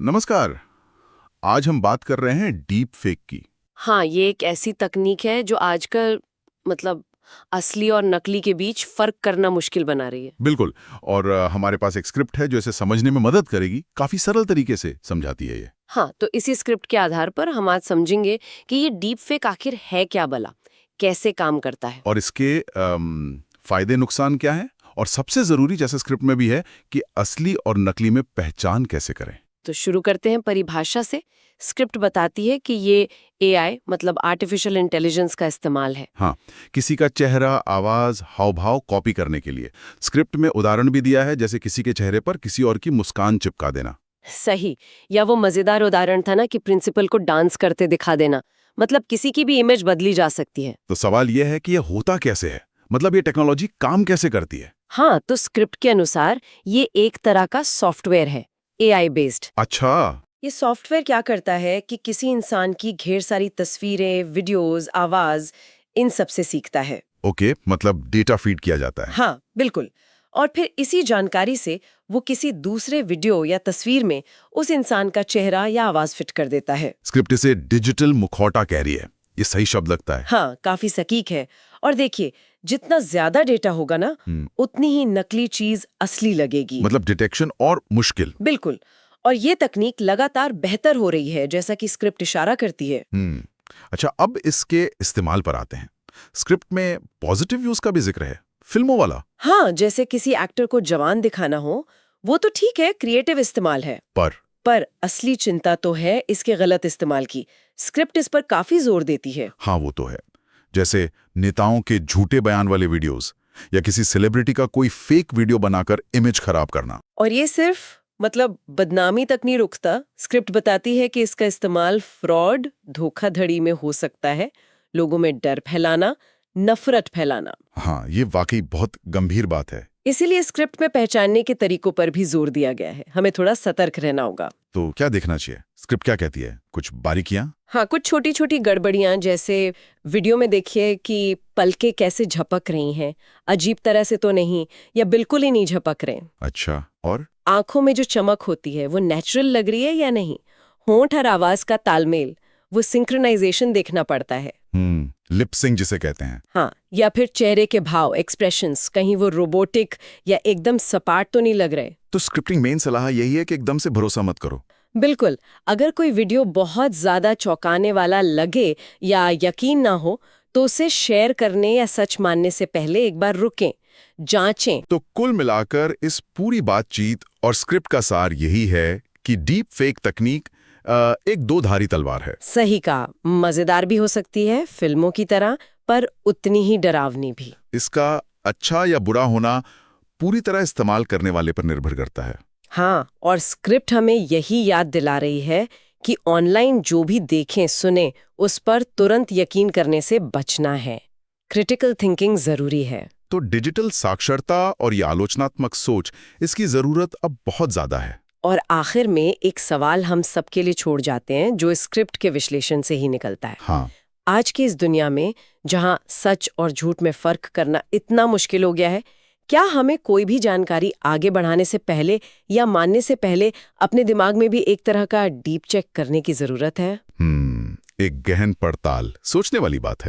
नमस्कार। आज हम बात कर रहे हैं डीप फेक की। हाँ, ये एक ऐसी तकनीक है जो आजकल मतलब असली और नकली के बीच फर्क करना मुश्किल बना रही है। बिल्कुल। और हमारे पास एक स्क्रिप्ट है जो इसे समझने में मदद करेगी, काफी सरल तरीके से समझाती है ये। हाँ, तो इसी स्क्रिप्ट के आधार पर हम आज समझेंगे कि ये डीप फेक आखिर है क्या भला, कैसे काम करता है। और इसके फायदे नुकसान क्या हैं, और सबसे जरूरी, जैसे स्क्रिप्ट में भी है, कि असली और नकली में पहचान कैसे करें। तो शुरू करते हैं परिभाषा से। स्क्रिप्ट बताती है कि ये एआई मतलब आर्टिफिशियल इंटेलिजेंस का इस्तेमाल है। हाँ, किसी का चेहरा, आवाज, हाव भाव कॉपी करने के लिए। स्क्रिप्ट में उदाहरण भी दिया है, जैसे किसी के चेहरे पर किसी और की मुस्कान चिपका देना। सही। या वो मजेदार उदाहरण था ना कि प्रिंसिपल को डांस करते दिखा देना, मतलब किसी की भी इमेज बदली जा सकती है। तो सवाल यह है कि यह होता कैसे है, मतलब ये टेक्नोलॉजी काम कैसे करती है। हाँ, तो स्क्रिप्ट के अनुसार ये एक तरह का सॉफ्टवेयर है, एआई बेस्ड। अच्छा। ये सॉफ्टवेयर क्या करता है कि किसी इंसान की ढेर सारी तस्वीरें, वीडियोस, आवाज, इन सब से सीखता है। ओके, मतलब डेटा फीड किया जाता है। हाँ, बिल्कुल। और फिर इसी जानकारी से वो किसी दूसरे वीडियो या तस्वीर में उस इंसान का चेहरा या आवाज फिट कर देता है। स्क्रिप्ट इसे डिजिटल मुखौटा कह रही है। ये सही शब्द लगता है। हाँ, काफी सटीक है। और देखिए, जितना ज्यादा डेटा होगा ना, उतनी ही नकली चीज असली लगेगी। मतलब डिटेक्शन और मुश्किल। बिल्कुल। और ये तकनीक लगातार बेहतर हो रही है, जैसा कि स्क्रिप्ट इशारा करती है। अच्छा, अब इसके इस्तेमाल पर आते हैं। स्क्रिप्ट में पॉजिटिव यूज का भी जिक्र है, फिल्मों वाला। हाँ, जैसे किसी एक्टर को जवान दिखाना हो, वो तो ठीक है, क्रिएटिव इस्तेमाल है। पर असली चिंता तो है इसके गलत इस्तेमाल की। स्क्रिप्ट इस पर काफी जोर देती है। हाँ, वो तो है। जैसे नेताओं के झूठे बयान वाले वीडियोस, या किसी सेलिब्रिटी का कोई फेक वीडियो बनाकर इमेज खराब करना। और ये सिर्फ मतलब बदनामी तक नहीं रुकता। स्क्रिप्ट बताती है कि इसका इस्तेमाल फ्रॉड, धोखाधड़ी में हो सकता है, लोगों में डर फैलाना, नफरत फैलाना। हाँ, ये वाकई बहुत गंभीर बात है। इसीलिए स्क्रिप्ट में पहचानने के तरीकों पर भी जोर दिया गया है। हमें थोड़ा सतर्क रहना होगा। तो क्या देखना चाहिए? स्क्रिप्ट क्या कहती है? कुछ बारीकियां? हाँ, कुछ छोटी छोटी गड़बड़ियां, जैसे वीडियो में देखिए कि पलकें कैसे झपक रही हैं, अजीब तरह से तो नहीं, या बिल्कुल ही नहीं झपक रहे। अच्छा, और आंखों में जो चमक होती है वो नेचुरल लग रही है या नहीं। होंठ और आवाज का तालमेल, वो सिंक्रोनाइजेशन देखना पड़ता है। लिप सिंक जिसे कहते हैं। हाँ, या फिर चेहरे के भाव, एक्सप्रेशंस, कहीं वो रोबोटिक या एकदम सपाट तो नहीं लग रहे। तो स्क्रिप्टिंग मेन सलाह यही है कि एकदम से भरोसा मत करो। बिल्कुल। अगर कोई वीडियो बहुत ज्यादा चौंकाने वाला लगे या यकीन ना हो, तो उसे शेयर करने या सच मानने से पहले एक बार रुकें, जांचें। तो कुल मिलाकर इस पूरी बातचीत और स्क्रिप्ट का सार यही है कि डीप फेक तकनीक एक दो धारी तलवार है। सही कहा। मजेदार भी हो सकती है फिल्मों की तरह, पर उतनी ही डरावनी भी। इसका अच्छा या बुरा होना पूरी तरह इस्तेमाल करने वाले पर निर्भर करता है। हाँ, और स्क्रिप्ट हमें यही याद दिला रही है कि ऑनलाइन जो भी देखें सुने, उस पर तुरंत यकीन करने से बचना है। क्रिटिकल थिंकिंग जरूरी है। तो डिजिटल साक्षरता और ये आलोचनात्मक सोच, इसकी जरूरत अब बहुत ज्यादा है। और आखिर में एक सवाल हम सबके लिए छोड़ जाते हैं, जो स्क्रिप्ट के विश्लेषण से ही निकलता है। हाँ। आज की इस दुनिया में जहां सच और झूठ में फर्क करना इतना मुश्किल हो गया है, क्या हमें कोई भी जानकारी आगे बढ़ाने से पहले या मानने से पहले अपने दिमाग में भी एक तरह का डीप चेक करने की जरूरत है? एक गहन पड़ताल, सोचने वाली बात है।